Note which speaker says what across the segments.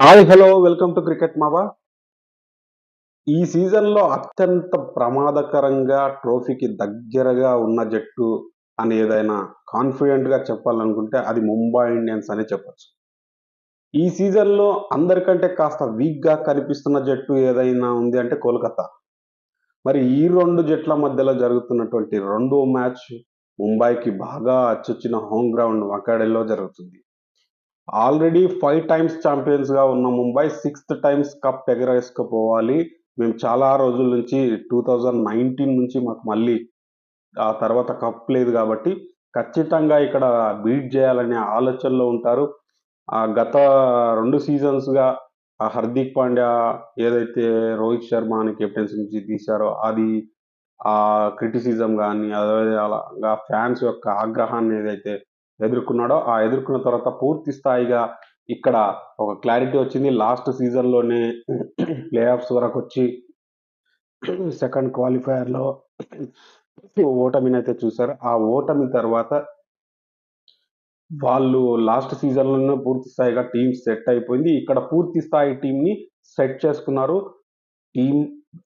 Speaker 1: Hi hello welcome to cricket మావా. ఈ సీజన్‌లో అత్యంత ప్రమాదకరంగా ట్రోఫీకి దగ్గరగా ఉన్న జట్టు అని ఏదైనా కాన్ఫిడెంట్‌గా చెప్పాలనుకుంటే అది ముంబై ఇండియన్స్ అనే చెప్పొచ్చు. ఈ సీజన్‌లో అందరికంటే కాస్త వీక్‌గా కనిపిస్తున్న జట్టు ఏదైనా ఉంది అంటే కోల్‌కతా. మరి ఈ 2 జట్ల మధ్యలో జరుగుతున్నటువంటి రెండో మ్యాచ్ ముంబైకి బాగా అచ్చొచ్చిన హోమ్ గ్రౌండ్ వాకాడేలో జరుగుతుంది. ఆల్రెడీ 5 టైమ్స్ ఛాంపియన్స్‌గా ఉన్న ముంబై సిక్స్త్ టైమ్స్ కప్ ఎగరేసుకుపోవాలి. మేము చాలా రోజుల నుంచి 2019 నుంచి మాకు మళ్ళీ ఆ తర్వాత కప్ లేదు గాబట్టి, ఖచ్చితంగా ఇక్కడ బీట్ జేయాలనే ఆలోచనలో ఉంటారు. గత 2 సీజన్స్‌గా హర్దిక్ పాండ్యా ఏదైతే రోహిత్ శర్మని కెప్టెన్సీ నుంచి తీశారో అది క్రిటిసిజం గాని, అదే అలాగా ఫ్యాన్స్ యొక్క ఆగ్రహాన్ని ఏదైతే ఎదుర్కొన్నాడో, ఆ ఎదుర్కొన్న తర్వాత పూర్తి స్థాయిగా ఇక్కడ ఒక క్లారిటీ వచ్చింది. లాస్ట్ సీజన్‌లోనే ప్లే ఆఫ్స్ వరకొచ్చి సెకండ్ క్వాలిఫైయర్‌లో ఓటమినైతే చూసారు. ఆ ఓటమి తర్వాత వాళ్ళు లాస్ట్ సీజన్‌లోనే పూర్తి స్థాయిగా టీమ్ సెట్ అయిపోయింది. ఇక్కడ పూర్తి స్థాయి టీమ్‌ని సెట్ చేసుకున్నారు. టీమ్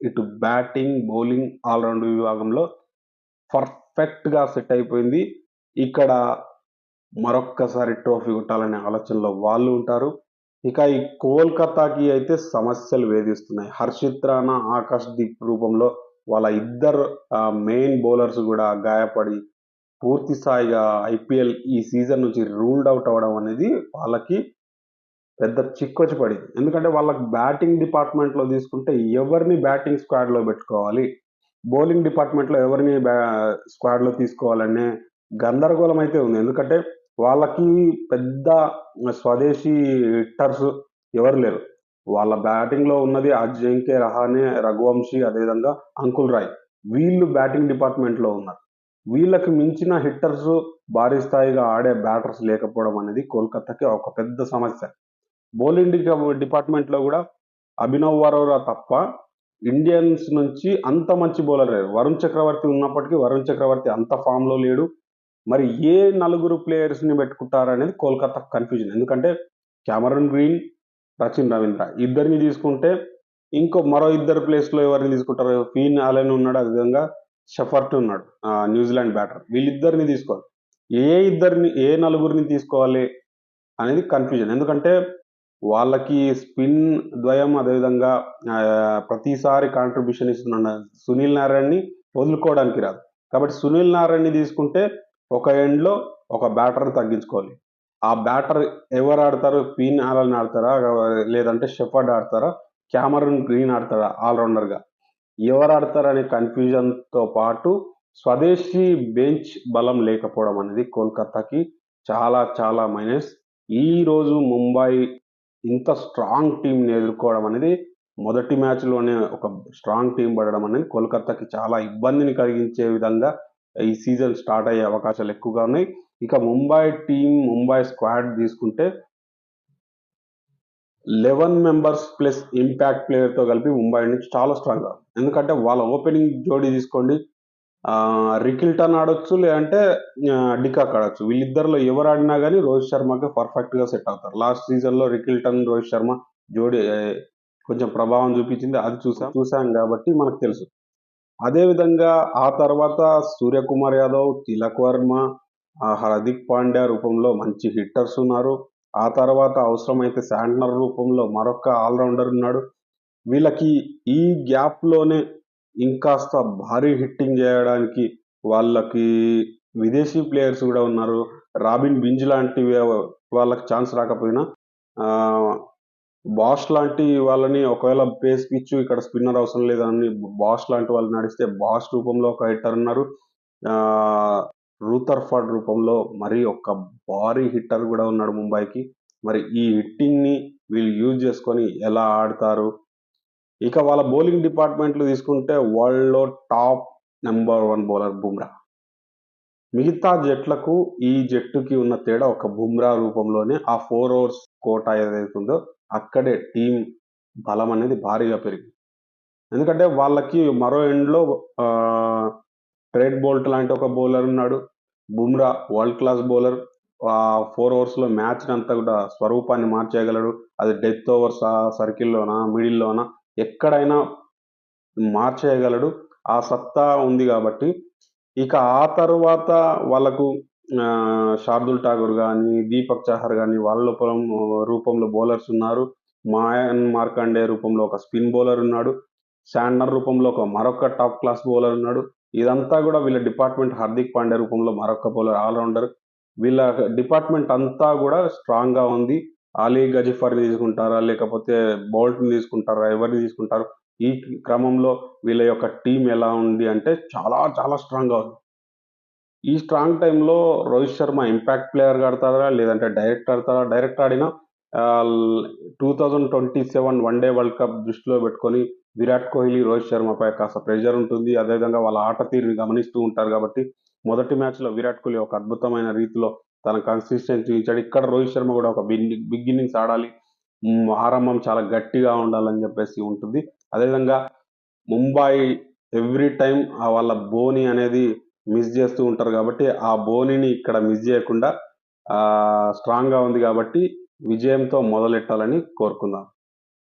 Speaker 1: ఇటు బ్యాటింగ్, బౌలింగ్ ఆల్ రౌండ్ విభాగంలో పర్ఫెక్ట్‌గా సెట్ అయిపోయింది. ఇక్కడ మరొక్కసారి ట్రోఫీ కొట్టాలనే ఆలోచనలో వాళ్ళు ఉంటారు. ఇక ఈ కోల్‌కతాకి అయితే సమస్యలు వేధిస్తున్నాయి. హర్షిత్ రాణా, ఆకాష్‌దీప్ రూపంలో వాళ్ళ ఇద్దరు మెయిన్ బౌలర్స్ గూడా గాయపడి పూర్తి స్థాయిగా ఐపీఎల్ ఈ సీజన్ నుంచి రూల్డ్ ఔట్ అవ్వడం అనేది వాళ్ళకి పెద్ద చిక్కొచ్చి పడింది. ఎందుకంటే వాళ్ళకి బ్యాటింగ్ డిపార్ట్‌మెంట్‌లో తీసుకుంటే ఎవరిని బ్యాటింగ్ స్క్వాడ్‌లో పెట్టుకోవాలి? బౌలింగ్ డిపార్ట్‌మెంట్‌లో ఎవరిని స్క్వాడ్‌లో తీసుకోవాలనే గందరగోళం అయితే ఉంది. ఎందుకంటే వాళ్ళకి పెద్ద స్వదేశీ హిట్టర్స్ ఎవరు లేరు. వాళ్ళ బ్యాటింగ్‌లో ఉన్నది అజింక్య రహానే, రఘువంశీ అదేవిధంగా అంకుల్ రాయ్. వీళ్ళు బ్యాటింగ్ డిపార్ట్‌మెంట్‌లో ఉన్నారు. వీళ్ళకి మించిన హిట్టర్స్ భారీ స్థాయిగా ఆడే బ్యాటర్స్ లేకపోవడం అనేది కోల్‌కతాకి ఒక పెద్ద సమస్య. బౌలింగ్ డిపార్ట్‌మెంట్‌లో గూడా అభినవ్ అరోరా తప్ప ఇండియన్స్ నుంచి అంత మంచి బౌలర్ లేరు. వరుణ్ చక్రవర్తి ఉన్నప్పటికీ వరుణ్ చక్రవర్తి అంత ఫామ్‌లో లేడు. మరి ఏ నలుగురు ప్లేయర్స్‌ని పెట్టుకుంటారనేది కోల్‌కతాకి కన్‌ఫ్యూజన్. ఎందుకంటే క్యామరన్ గ్రీన్, సచిన్ రవీంద్ర ఇద్దరిని తీసుకుంటే మరో ఇద్దరు ప్లేస్‌లో ఎవరిని తీసుకుంటారు? ఫీన్ అలెన్ ఉన్నాడు. అదేవిధంగా షెఫర్ట్ ఉన్నాడు. New Zealand batter. వీళ్ళిద్దరిని తీసుకోవాలి. ఏ నలుగురిని తీసుకోవాలి అనేది కన్‌ఫ్యూజన్. ఎందుకంటే వాళ్ళకి స్పిన్ ద్వయం అదేవిధంగా ప్రతిసారి కాంట్రిబ్యూషన్ ఇస్తున్న సునీల్ నారాయణ్‌ని వదులుకోవడానికి రాదు. కాబట్టి సునీల్ నారాయణ్‌ని తీసుకుంటే ఒక ఎండ్‌లో ఒక బ్యాటర్‌ని తగ్గించుకోవాలి. ఆ బ్యాటర్ ఎవరు ఆడతారు? ఫీన్ అలెన్ ఆడతారా? లేదంటే షెఫర్డ్ ఆడతారా? క్యామరన్ గ్రీన్ ఆడతాడా ఆల్ రౌండర్‌గా? ఎవరు ఆడతారనే కన్‌ఫ్యూజన్‌తో పాటు స్వదేశీ బెంచ్ బలం లేకపోవడం అనేది కోల్‌కతాకి చాలా చాలా మైనస్. ఈరోజు ముంబై ఇంత స్ట్రాంగ్ టీమ్‌ని ఎదుర్కోవడం అనేది మొదటి మ్యాచ్‌లోనే ఒక స్ట్రాంగ్ టీమ్ పడడం అనేది కోల్‌కతాకి చాలా ఇబ్బందిని కలిగించే విధంగా ఈ సీజన్ స్టార్ట్ అయ్యే అవకాశాలు ఎక్కువగా ఉన్నాయి. ఇక ముంబై టీమ్, ముంబై స్క్వాడ్ తీసుకుంటే 11 మెంబర్స్ ప్లస్ ఇంపాక్ట్ ప్లేయర్‌తో కలిపి ముంబై ఇండియన్స్ చాలా స్ట్రాంగ్‌గా ఉంది. ఎందుకంటే వాళ్ళ ఓపెనింగ్ జోడీ తీసుకోండి. రికిల్టన్ ఆడొచ్చు. లేదంటే డికాక్ ఆడొచ్చు. వీళ్ళిద్దరిలో ఎవరు ఆడినా గాని రోహిత్ శర్మకి పర్ఫెక్ట్‌గా సెట్ అవుతారు. లాస్ట్ సీజన్‌లో రికిల్టన్, రోహిత్ శర్మ జోడీ కొంచెం ప్రభావం చూపించింది. అది చూసాం కాబట్టి మనకు తెలుసు. అదే విధంగా ఆ తర్వాత సూర్యకుమార్ యాదవ్, తిలక్ వర్మ, హార్దిక్ పాండ్యా రూపంలో మంచి హిట్టర్స్ ఉన్నారు. ఆ తర్వాత అవసరమైతే శాంట్నర్ రూపంలో మరొక ఆల్ రౌండర్ ఉన్నాడు. వీళ్ళకి ఈ గ్యాప్‌లోనే ఇంకాస్త భారీ హిట్టింగ్ జేయడానికి వాళ్ళకి విదేశీ ప్లేయర్స్ గూడా ఉన్నారు. రాబిన్ బింజ్ లాంటి వాళ్ళకి ఛాన్స్ రాకపోయినా ఆహ్, బాష్ లాంటి వాళ్ళని ఒకవేళ పేస్ పిచ్ ఇక్కడ స్పిన్నర్ అవసరం లేదని బాష్ లాంటి వాళ్ళు నడిస్తే బాష్ రూపంలో ఒక హిట్టర్ ఉన్నారు. ఆహ్, రూథర్‌ఫర్డ్ రూపంలో మరి ఒక భారీ హిట్టర్ గూడా ఉన్నాడు ముంబైకి. మరి ఈ హిట్టింగ్‌ని వీళ్ళు యూజ్ జేసుకొని ఎలా ఆడతారు? ఇక వాళ్ళ బౌలింగ్ డిపార్ట్‌మెంట్‌లో తీసుకుంటే వరల్డ్‌లో టాప్ నంబర్ 1 బౌలర్ బుమ్రా. మిగతా జట్లకు ఈ జట్టుకి ఉన్న తేడా ఒక బుమ్రా రూపంలోనే ఆ 4 ఓవర్స్ కోటా ఏదైతుందో అక్కడే టీమ్ బలం అనేది భారీగా పెరిగింది. ఎందుకంటే వాళ్ళకి మరో ఎండ్‌లో ఆహ్, ట్రెంట్ బోల్ట్ లాంటి ఒక బౌలర్ ఉన్నాడు. Bumrah world class bowler. 4 ఓవర్స్‌లో మ్యాచ్‌నంతా కూడా స్వరూపాన్ని మార్చేయగలడు. అది డెత్ ఓవర్స్ సర్కిల్‌లోనా, మిడిల్‌లోనా ఎక్కడైనా మార్చేయగలడు. ఆ సత్తా ఉంది గాబట్టి, ఇక ఆ తరువాత వాళ్ళకు శార్దుల్ ఠాగూర్ గానీ, దీపక్ చహర్ గానీ వాళ్ళ రూపంలో బౌలర్స్ ఉన్నారు. మాయన్ మార్కండే రూపంలో ఒక స్పిన్ బౌలర్ ఉన్నాడు. శాంట్నర్ రూపంలో మరొక టాప్ క్లాస్ బౌలర్ ఉన్నాడు. ఇదంతా గూడా వీళ్ళ డిపార్ట్‌మెంట్ హార్దిక్ పాండ్యా రూపంలో మరొక బౌలర్ ఆల్ రౌండర్. వీళ్ళ డిపార్ట్‌మెంట్ అంతా గూడా స్ట్రాంగ్‌గా ఉంది. అలీ గజిఫర్‌ని తీసుకుంటారా? లేకపోతే బౌల్ట్‌ని తీసుకుంటారా? ఎవరిని తీసుకుంటారు? ఈ క్రమంలో వీళ్ళ యొక్క టీమ్ ఎలా ఉంది అంటే చాలా చాలా స్ట్రాంగ్‌గా ఉంది. ఈ స్ట్రాంగ్ టైమ్‌లో రోహిత్ శర్మ ఇంపాక్ట్ ప్లేయర్‌గా ఆడతారా? లేదంటే డైరెక్ట్ ఆడతారా? డైరెక్ట్ ఆడినా 2027 వన్‌డే వరల్డ్ కప్ దృష్టిలో పెట్టుకొని విరాట్ కోహ్లీ, రోహిత్ శర్మపై కాస్త ప్రెషర్ ఉంటుంది. అదేవిధంగా వాళ్ళ ఆట తీరుని గమనిస్తూ ఉంటారు కాబట్టి, మొదటి మ్యాచ్‌లో విరాట్ కోహ్లీ ఒక అద్భుతమైన రీతిలో తన కన్సిస్టెన్సీ ఇచ్చాడు. ఇక్కడ రోహిత్ శర్మ కూడా ఒక బిగ్ ఇన్నింగ్స్ ఆడాలి. ఆరంభం చాలా గట్టిగా ఉండాలని చెప్పేసి ఉంటుంది. అదేవిధంగా ముంబై ఎవ్రీ టైమ్ వాళ్ళ బోని అనేది మిస్ చేస్తూ ఉంటారు కాబట్టి ఆ బోనిని ఇక్కడ మిస్ చేయకుండా స్ట్రాంగ్గా ఉంది కాబట్టి విజయంతో మొదలెట్టాలని కోరుకుందాం.